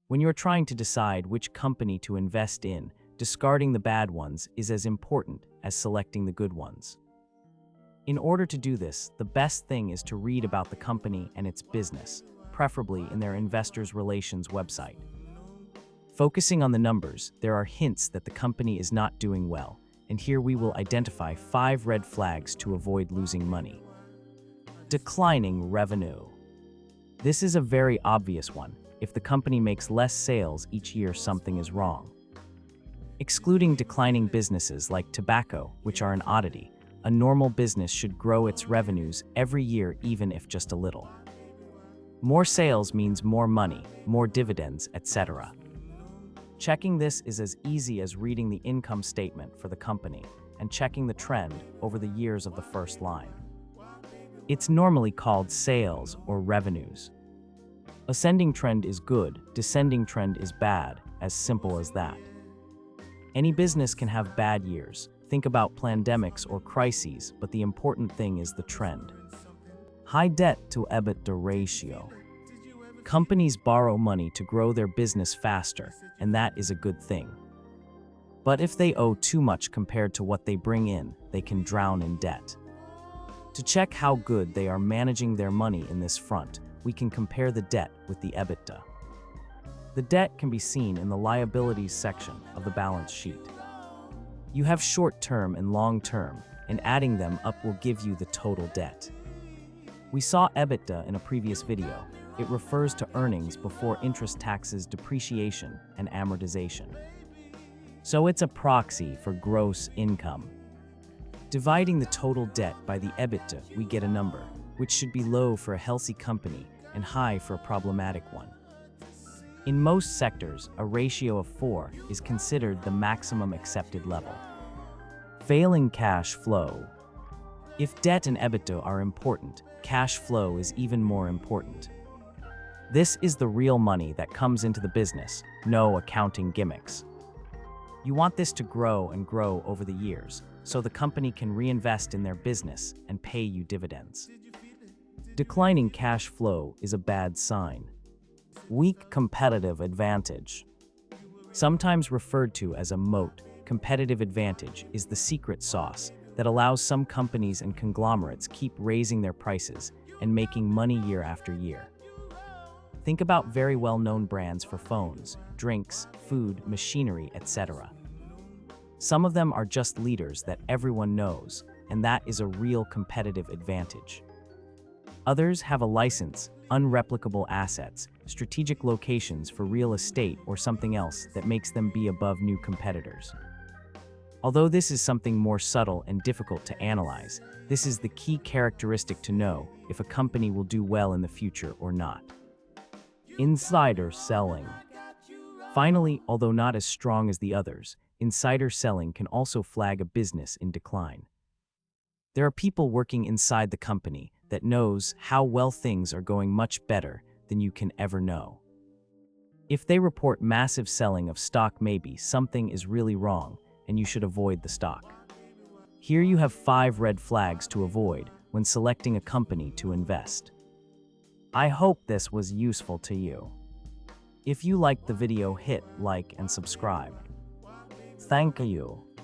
When you're trying to decide which company to invest in, discarding the bad ones is as important as selecting the good ones. In order to do this, the best thing is to read about the company and its business, preferably in their investors relations website. Focusing on the numbers, there are hints that the company is not doing well, and here we will identify 5 red flags to avoid losing money. Declining revenue. This is a very obvious one. If the company makes less sales each year, something is wrong. Excluding declining businesses like tobacco, which are an oddity, a normal business should grow its revenues every year, even if just a little. More sales means more money, more dividends, etc. Checking this is as easy as reading the income statement for the company and checking the trend over the years of the first line. It's normally called sales or revenues. Ascending trend is good, descending trend is bad, as simple as that. Any business can have bad years. Think about pandemics or crises, but the important thing is the trend. High debt to EBITDA ratio. Companies borrow money to grow their business faster, and that is a good thing. But if they owe too much compared to what they bring in, they can drown in debt. To check how good they are managing their money in this front, we can compare the debt with the EBITDA. The debt can be seen in the liabilities section of the balance sheet. You have short-term and long-term, and adding them up will give you the total debt. We saw EBITDA in a previous video. It refers to earnings before interest, taxes, depreciation, and amortization. So it's a proxy for gross income. Dividing the total debt by the EBITDA, we get a number, which should be low for a healthy company and high for a problematic one. In most sectors, a ratio of 4 is considered the maximum accepted level. Failing cash flow. If debt and EBITDA are important, cash flow is even more important. This is the real money that comes into the business, no accounting gimmicks. You want this to grow and grow over the years, so the company can reinvest in their business and pay you dividends. Declining cash flow is a bad sign. Weak competitive advantage. Sometimes referred to as a moat, competitive advantage is the secret sauce that allows some companies and conglomerates keep raising their prices and making money year after year. Think about very well-known brands for phones, drinks, food, machinery, etc. Some of them are just leaders that everyone knows, and that is a real competitive advantage. Others have a license, unreplicable assets, strategic locations for real estate or something else that makes them be above new competitors. Although this is something more subtle and difficult to analyze, this is the key characteristic to know if a company will do well in the future or not. Insider selling. Finally, although not as strong as the others, insider selling can also flag a business in decline. There are people working inside the company that knows how well things are going much better than you can ever know. If they report massive selling of stock, maybe something is really wrong and you should avoid the stock. Here you have 5 red flags to avoid when selecting a company to invest. I hope this was useful to you. If you liked the video, hit like and subscribe. Thank you.